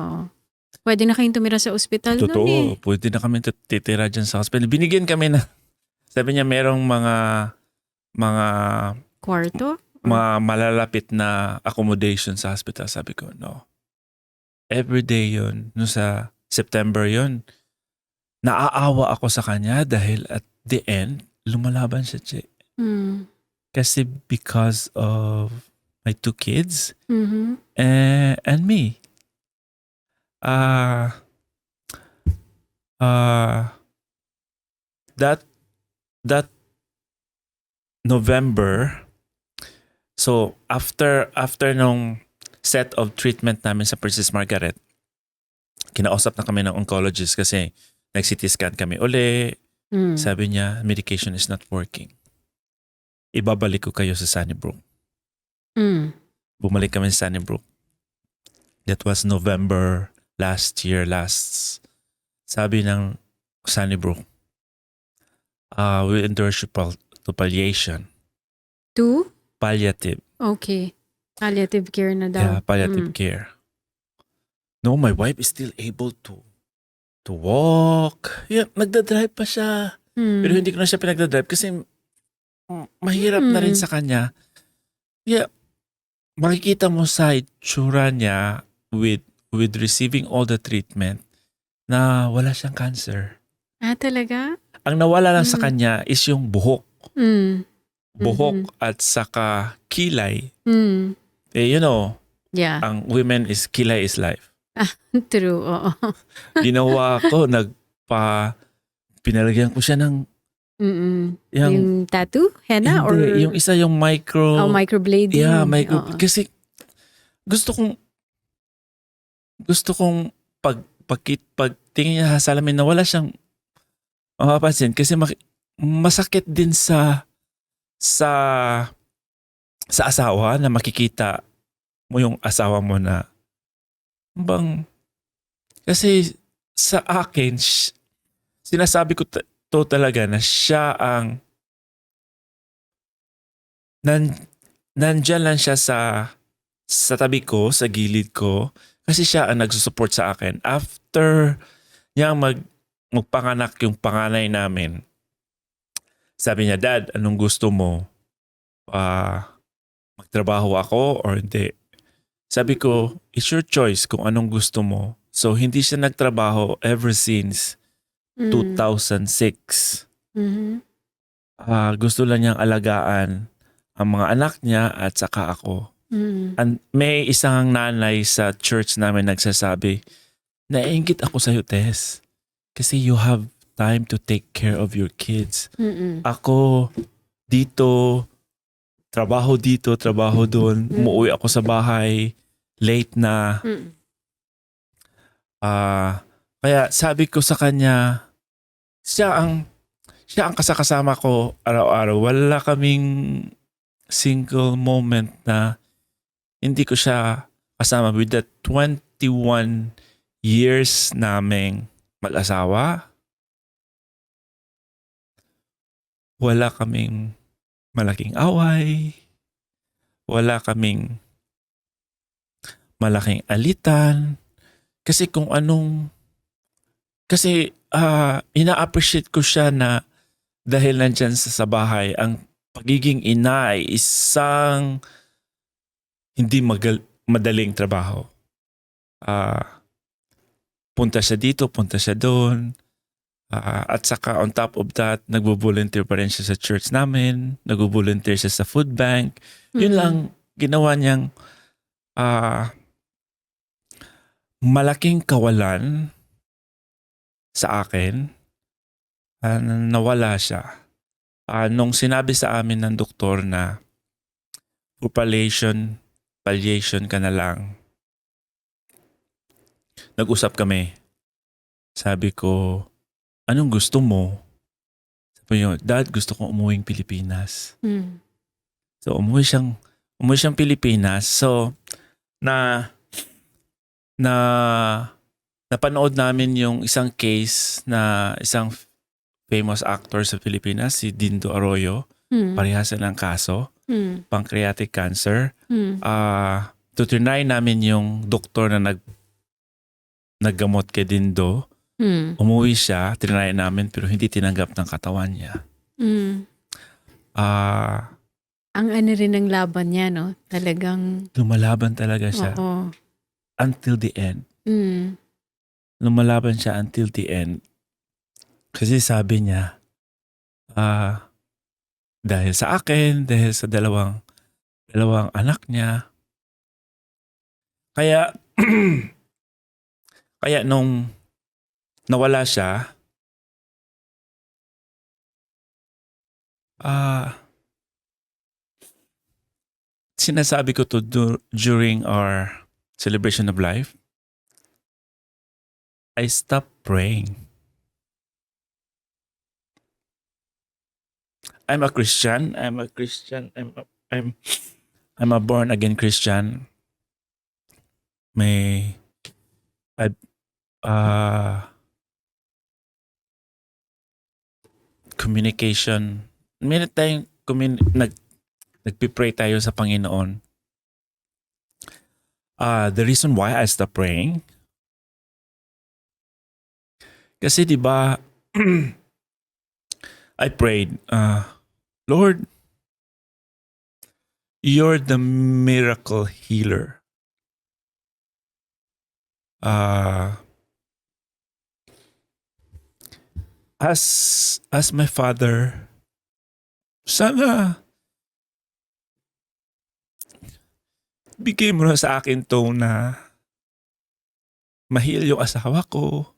Pwede na kayong tumira sa ospital nun totoo, pwede na kami titira dyan sa hospital. Binigyan kami na, sabi niya merong mga Kwarto? malalapit na accommodation sa hospital. Sabi ko, no. Everyday yun. No, sa September yun. Naaawa ako sa kanya dahil at the end, lumalaban siya, Che. Kasi because of my 2 kids and me. That November, so after nung set of treatment namin sa Princess Margaret, kinausap na kami ng oncologist kasi nag-CT scan kami uli. Sabi niya, medication is not working. Ibabalik ko kayo sa Sunnybrook. Bumalik kami sa Sunnybrook. That was November last year. Sabi ng Sunnybrook, we endorse you to palliation. To? Palliative. Okay. Palliative care na daw. Yeah, palliative care. No, my wife is still able to walk. Yeah, nagdadrive pa siya. Pero hindi ko na siya pinagdadrive kasi mahirap na rin sa kanya. Yeah, makikita mo sa itsura niya with receiving all the treatment na wala siyang cancer. Talaga? Ang nawala lang sa kanya is yung buhok. Buhok at saka kilay. You know, Yeah. ang women is kilay is life. True, oo. Ginawa ko, pinalagyan ko siya ng Yung tattoo? Henna? Or hindi, yung isa yung microblading? Yeah, micro. Oo. Kasi gusto kong pagtingin niya sa salamin na wala siyang mapapansin kasi masakit din sa asawa na makikita mo yung asawa mo na kasi sa akin sinasabi ko to talaga na siya ang nandyan lang siya sa tabi ko, sa gilid ko, kasi siya ang nagsusupport sa akin. After niya magpanganak yung panganay namin, sabi niya, Dad, anong gusto mo? Magtrabaho ako or hindi? Sabi ko, it's your choice kung anong gusto mo. So, hindi siya nagtrabaho ever since 2006. Gusto lang niyang alagaan ang mga anak niya at saka ako. And may isang nanay sa church namin nagsasabi, naiinggit ako sa'yo, Tess. Kasi you have time to take care of your kids. Ako, dito, trabaho doon. Umuwi ako sa bahay, late na. Kaya sabi ko sa kanya, siya ang kasakasama ko araw-araw. Wala kaming single moment na hindi ko siya kasama. With the 21 years naming mag-asawa, wala kaming malaking away, wala kaming malaking alitan. Kasi ina-appreciate ko siya na dahil nandyan sa bahay, ang pagiging ina ay isang hindi madaling trabaho. Punta siya dito, punta siya doon. At saka on top of that, nagbo-volunteer pa rin siya sa church namin, nagbo-volunteer siya sa food bank. Yun lang ginawa niyang malaking kawalan sa akin. Nawala siya. Nung sinabi sa amin ng doktor na palliation ka na lang, nag-usap kami Sabi ko, anong gusto mo? Sabi niya, Dad, gusto kong umuwing Pilipinas. So umuwi siyang Pilipinas. So na napanood namin yung isang case na isang famous actor sa Pilipinas, si Dindo Arroyo. Parehas silang kaso, pancreatic cancer. Tutrinay namin yung doktor na naggamot kay Dindo. Umuwi siya, trinay namin pero hindi tinanggap ng katawan niya. Ang ano rin ng laban niya, no? Talagang... Lumalaban talaga siya. Oo. Until the end. Lumalaban siya until the end. Kasi sabi niya, dahil sa akin, dahil sa dalawang anak niya. Kaya, kaya nung nawala siya, sinasabi ko to during our celebration of life, I stopped praying. I'm a Christian. I'm a born again Christian. Communication. Meron tayong nagpipray tayo sa Panginoon. The reason why I stopped praying, kasi di ba I prayed, Lord, you're the miracle healer. As my father, sana bigay mo na sa akin to na ma-heal yung asawa ko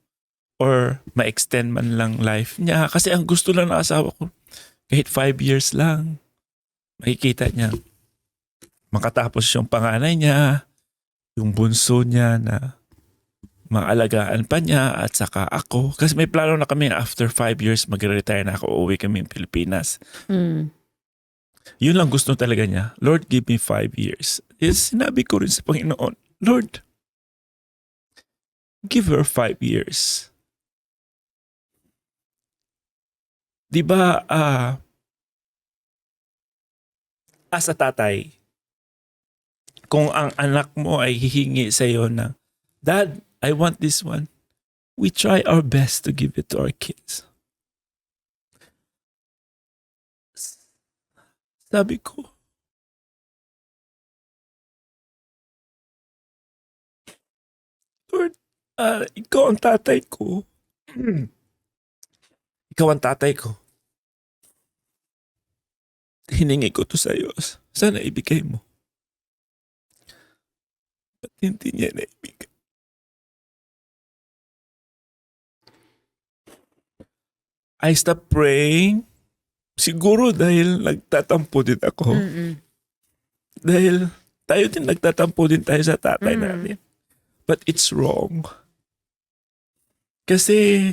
or ma-extend man lang life niya. Kasi ang gusto lang ng asawa ko, kahit 5 years lang, makikita niya, makatapos yung panganay niya, yung bunso niya na maalagaan pa niya at saka ako. Kasi may plano na kami after 5 years mag-retire na ako, uuwi kami ng Pilipinas. Yun lang gusto talaga niya. Lord, give me 5 years. Sinabi ko rin sa Panginoon, Lord, give her 5 years. Di ba, as a tatay, kung ang anak mo ay hihingi sa iyo na, Dad, I want this one. We try our best to give it to our kids. Sabi ko, Lord, ikaw ang tatay ko. Ikaw ang tatay ko. Hiningi ko to sa iyo. Sana ibigay mo. Ba't hindi niya na ibigay? I stopped praying. Siguro dahil nagtatampo din ako. Dahil tayo din nagtatampo din tayo sa tatay natin. But it's wrong. Kasi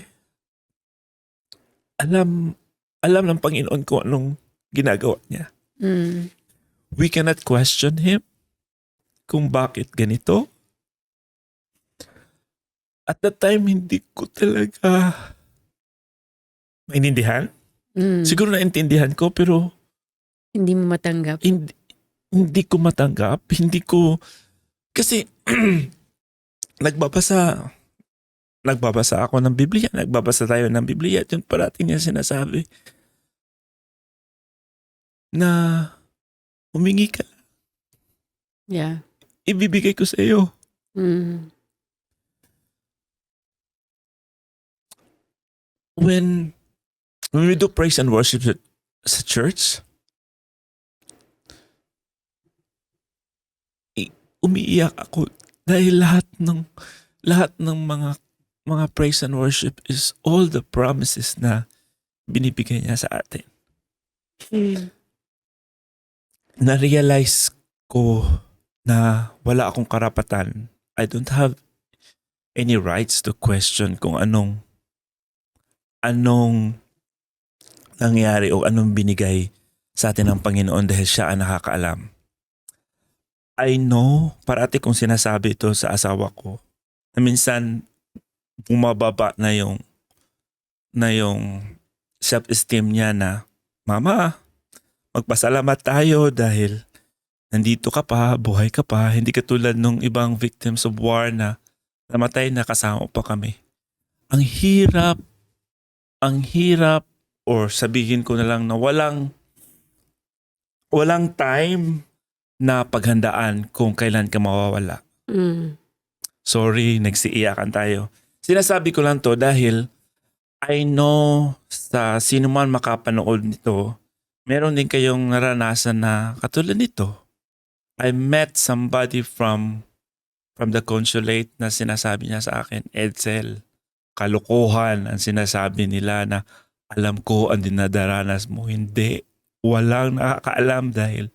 alam ng Panginoon kung anong ginagawa niya. We cannot question Him kung bakit ganito. At that time, hindi ko talaga maintindihan. Siguro naintindihan ko pero Hindi mo matanggap. Hindi ko matanggap. Hindi ko kasi nagbabasa ako ng Biblia. Nagbabasa tayo ng Biblia at yun parating niya sinasabi na humingi ka. Yeah. Ibibigay ko sa iyo. When we do praise and worship sa church, umiiyak ako dahil lahat ng mga praise and worship is all the promises na binibigay niya sa atin. Na-realize ko na wala akong karapatan. I don't have any rights to question kung anong nangyari o anong binigay sa atin ng Panginoon dahil siya ang nakakaalam. I know, parati kong sinasabi ito sa asawa ko, na minsan bumababa na yung self-esteem niya na, Mama, magpasalamat tayo dahil nandito ka pa, buhay ka pa, hindi katulad nung ibang victims of war na namatay na kasama pa kami. Ang hirap, or sabihin ko na lang na walang time na paghandaan kung kailan ka mawawala. Sorry, nagsiiyakan tayo. Sinasabi ko lang to dahil I know sa sino man makapanood nito, meron din kayong naranasan na katulad nito. I met somebody from the consulate na sinasabi niya sa akin, Edsel, kalokohan ang sinasabi nila na alam ko ang dinadaranas mo. Hindi. Walang nakakaalam dahil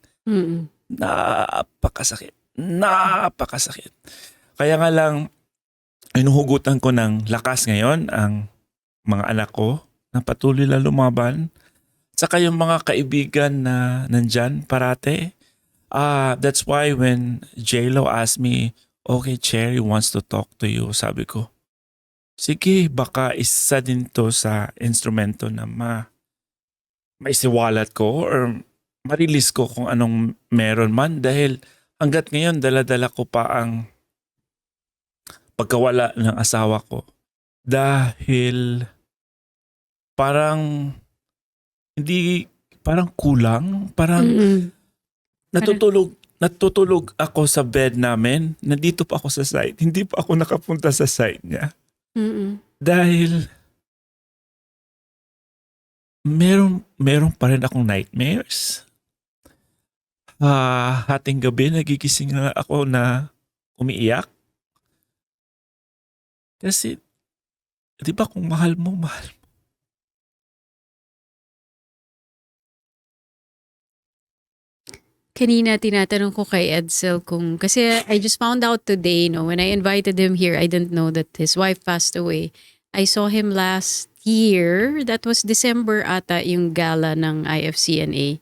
napakasakit. Kaya nga lang, inuhugutan ko ng lakas ngayon ang mga anak ko na patuloy na lumaban. Saka yung mga kaibigan na nandyan parate. That's why when J-Lo asked me, okay, Cherry wants to talk to you, sabi ko, sige, baka isa din to sa instrumento na maisiwalat ko or marilis ko kung anong meron man dahil hanggat ngayon dala-dala ko pa ang pagkawala ng asawa ko dahil parang kulang, natutulog ako sa bed namin, nandito pa ako sa site, hindi pa ako nakapunta sa site niya. Dahil meron pa rin akong nightmares. Hating gabi nagigising na ako na umiiyak. Kasi, di ba kung mahal mo. Kanina tinatanong ko kay Edsel kasi I just found out today, when I invited him here, I didn't know that his wife passed away. I saw him last year, that was December ata, yung gala ng IFCNA.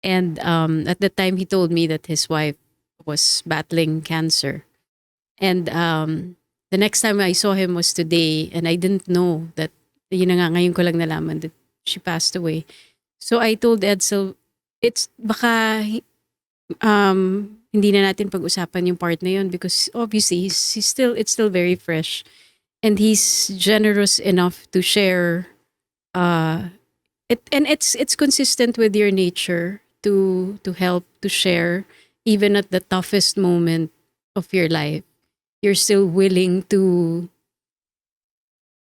And at the time, he told me that his wife was battling cancer. And the next time I saw him was today, and I didn't know that, yun na nga, ngayon ko lang nalaman that she passed away. So I told Edsel, it's baka hindi na natin pag-usapan yung part na yun because obviously it's still very fresh. And he's generous enough to share it, and it's consistent with your nature to help, to share even at the toughest moment of your life. You're still willing to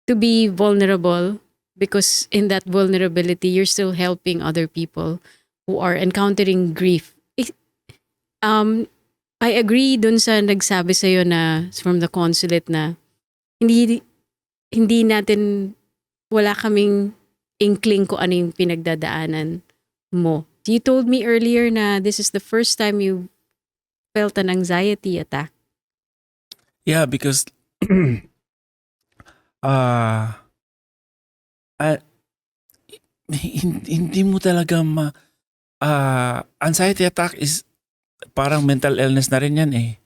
be vulnerable because in that vulnerability you're still helping other people who are encountering grief. I agree dun sa nagsabi sa'yo na from the consulate na hindi natin, wala kaming inkling ko ano yung pinagdadaanan mo. You told me earlier na this is the first time you felt an anxiety attack. Yeah, because hindi mo talaga anxiety attack is parang mental illness na rin yan eh.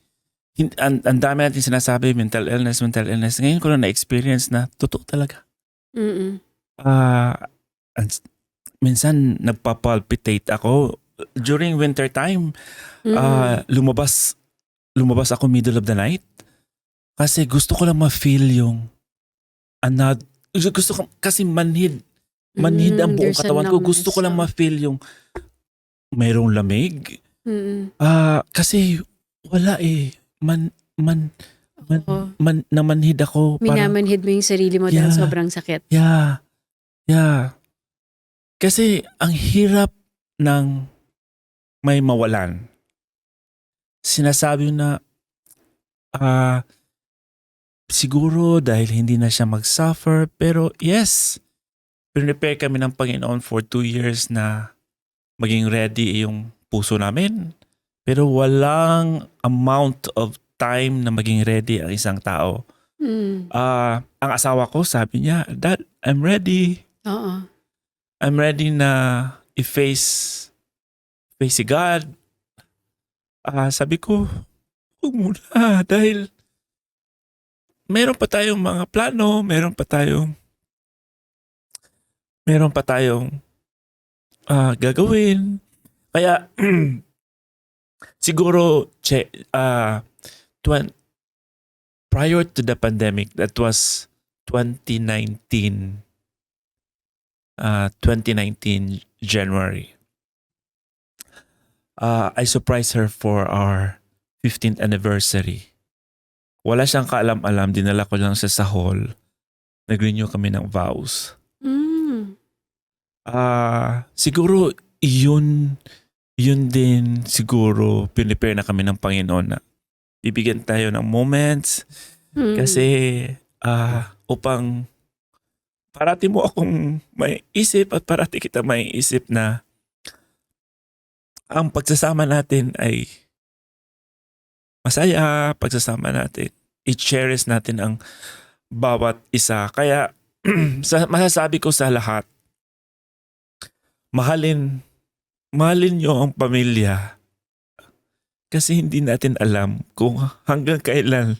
Ang dami natin sinasabi, mental illness. Ngayon ko na na-experience na totoo talaga. Minsan nagpapalpitate ako. During winter time, lumabas ako middle of the night. Kasi gusto ko lang ma-feel yung gusto ko kasi manhid ang buong katawan ko. Gusto ko lang ma-feel yung mayroong lamig. Kasi wala eh. Namanhid ako. Minamanhid mo yung sarili mo dahil sobrang sakit. Yeah. Kasi ang hirap ng may mawalan. Sinasabi na siguro dahil hindi na siya mag-suffer, pero yes, prepare kami ng Panginoon for 2 years na maging ready yung puso namin. Pero walang amount of time na maging ready ang isang tao Ang asawa ko sabi niya, Dad, I'm ready. Oo. I'm ready na i-face si God. Sabi ko, huwag muna dahil meron pa tayong mga plano, meron pa tayong gagawin. Kaya siguro prior to the pandemic, that was 2019 January. I surprised her for our 15th anniversary. Wala siyang kaalam-alam, dinala ko lang siya sa hall. Nag-renew kami ng vows. Siguro yun din siguro pinipare na kami ng Panginoon na bibigyan tayo ng moments kasi upang parati mo akong may isip at parati kita may isip na ang pagsasama natin ay masaya, pagsasama natin, i-cherish natin ang bawat isa. Kaya masasabi ko sa lahat, mahalin nyo ang pamilya kasi hindi natin alam kung hanggang kailan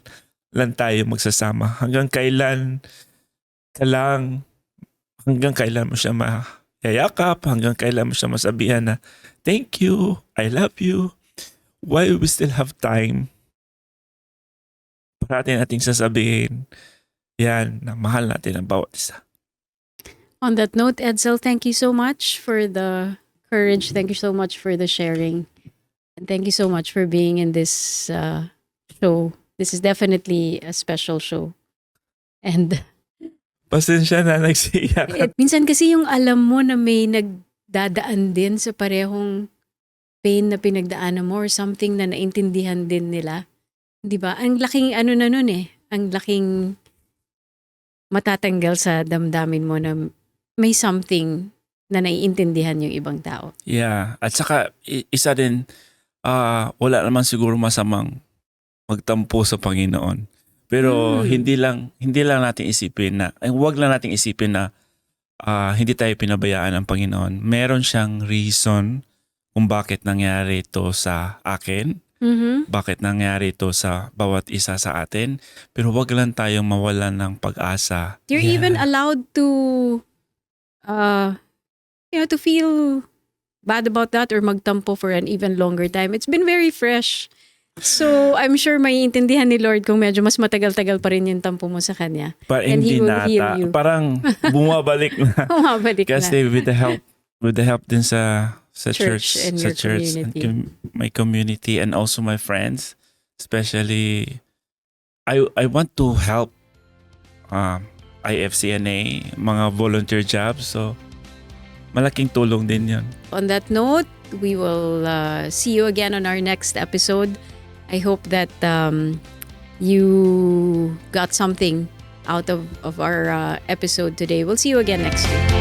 lang tayo magsasama. Hanggang kailan mo siya mayayakap, hanggang kailan mo siya masabihan na thank you, I love you. While we still have time, parati nating sasabihin yan na mahal natin ang bawat isa. On that note, Edsel, thank you so much for the courage. Thank you so much for the sharing. And thank you so much for being in this show. This is definitely a special show. And Pasensya na nagsiyak. minsan kasi yung alam mo na may nagdadaan din sa parehong pain na pinagdaanan mo or something na naintindihan din nila. Di ba? Ang laking ang laking matatanggal sa damdamin mo na may something na naiintindihan yung ibang tao. Yeah. At saka isa din, wala naman siguro masamang magtampo sa Panginoon. Pero hindi lang natin isipin na, huwag lang natin isipin na hindi tayo pinabayaan ng Panginoon. Meron siyang reason kung bakit nangyari ito sa akin. Bakit nangyari ito sa bawat isa sa atin. Pero huwag lang tayong mawalan ng pag-asa. You're even allowed to to feel bad about that or magtampo for an even longer time. It's been very fresh. So, I'm sure maiintindihan ni Lord kung medyo mas matagal-tagal pa rin yung tampo mo sa Kanya. And He will heal you. Parang bumabalik na. Bumabalik Kasi na. with the help din sa church and sa your church community. and my community and also my friends, especially I want to help IFCNA, mga volunteer jobs, so malaking tulong din yun. On that note, we will see you again on our next episode. I hope that you got something out of our episode today. We'll see you again next week.